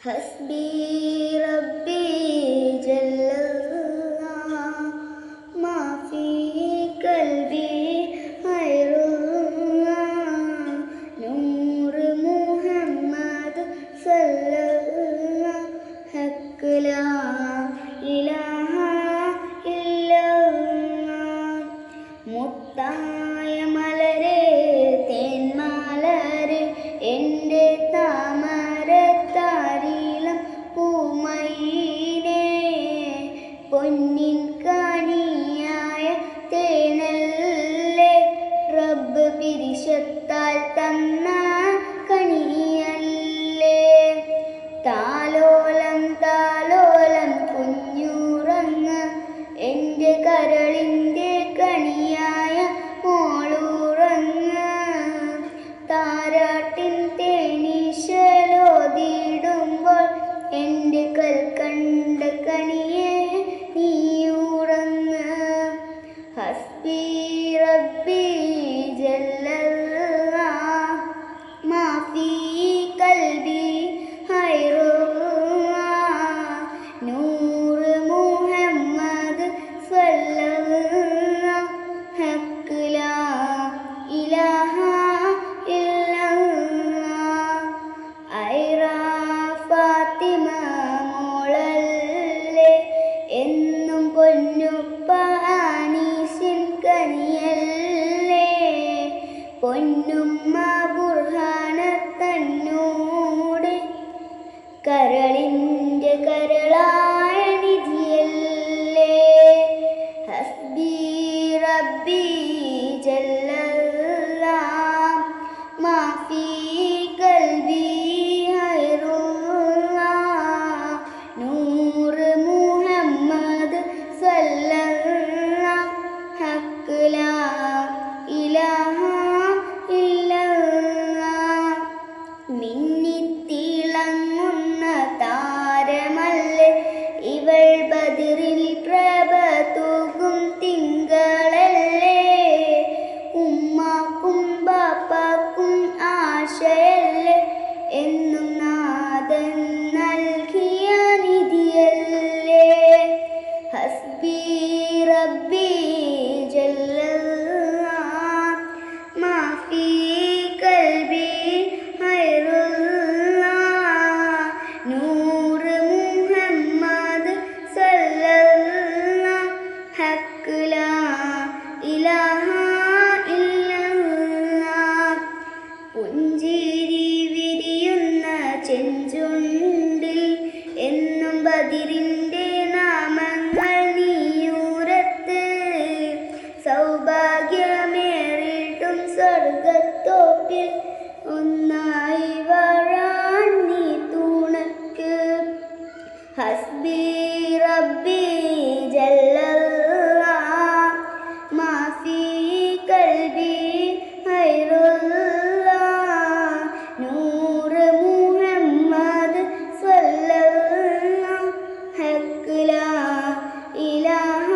ഹസ്ബി റബ്ബി ജല്ലല്ലാഹ് മാ ഫീ ഖൽബി ഖൈറുല്ലാഹ് നൂറ് മുഹമ്മദ് സല്ലല്ലാഹ് ഹഖ് ലാ ഇലാഹ ഇല്ലല്ലാഹ് മുത്തായ മലരെ തേന്മാലരെ എൻ്റെ താമരത്താരിളം പൂമൈനെ പൊന്നിൻ കനിയായ തേനല്ലേ റബ്ബ് പിരിശത്താൽ തന്ന കനിയല്ലേ താലോലം താലോലം കുഞ്ഞുറങ്ങ് എൻ്റെ കരളിൻ്റെ കണിയായ മോളുറങ്ങ് താരാട്ടിൻ തേനീശലോതിടുമ്പോൾ എൻ്റെ കൽക്കണ്ട കണിയെ നീയുറങ്ങ് ഹസ്ബി റബ്ബി ജല്ലല്ലാഹ് മാ ഫീ ഖൽബി ഖൈറുല്ലാഹ് നൂറ് മുഹമ്മദ് സല്ലല്ലാഹ് ഹഖ് ലാ ഇലാഹ ഇല്ലല്ലാഹ് ഐറ ഫാത്തിമ മോളല്ലേ എന്നും പൊന്നുപ്പ ആനീസിൻ കനിയല്ലേ പൊന്നുമ്മ ബുർഹാനത്തന്നൂടെ കരളിൻ്റെ കരളായ നിധിയല്ലേ ഹസ്ബി റബ്ബി ജല്ലല്ലാഹ് മാ ഫീ ഖൽബി ഖൈറുല്ലാഹ് നൂറ് മുഹമ്മദ് സല്ലല്ലാഹ് ഹഖ് ലാ ഇലാഹ ഇല്ലല്ലാഹ് മിന്നിത്തിളങ്ങുന്ന താരമല്ലേ ഇവൾ ബദറിൽ പ്രഭ തൂകും തിങ്കളല്ലേ ഉമ്മാക്കും ബാപ്പാക്കും ആശയല്ലേ എന്നും നാഥൻ നൽകിയ നിധിയല്ലേ ഹസ്ബി റബ്ബി ജല്ലല്ലാഹ് മാ ഫീ ഖൽബി ഖൈറുല്ലാഹ് നൂറ് മുഹമ്മദ് സല്ലല്ലാഹ് ഹഖ് ലാ ഇലാഹ ഇല്ലല്ലാഹ് പുഞ്ചിരി വിരിയുന്ന ചെഞ്ചുണ്ടിൽ എന്നും ബദിറിൻ്റെ നാമങ്ങൾ നീയൂരത്ത് സൗഭാഗ്യമേറിട്ടും സ്വർഗത്തോപ്പിൽ ഒന്നായി വാഴാൻ നീ തുണക്ക് ഹസ്ബി റബ്ബി ജല്ലല്ലാഹ് മാ ഫീ ഖൽബി ഖൈറുല്ലാഹ് നൂറ് മുഹമ്മദ് സല്ലല്ലാഹ് ഹഖ് ലാ ഇലാഹ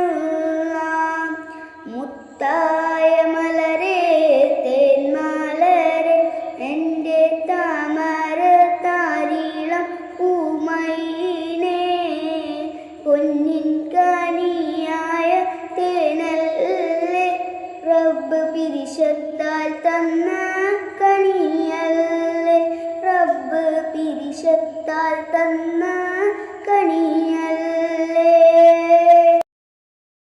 ഇല്ലല്ലാഹ് മുത്തായ മലരെ തേന്മാലരെ എൻ്റെ താമരത്താരിളം പൂമൈനെ പൊന്നിൻ കനിയായ തേനല്ലേ റബ്ബ് പിരിശത്താൽ തന്ന കനിയല്ലേ റബ്ബ് പിരിശത്താൽ തന്ന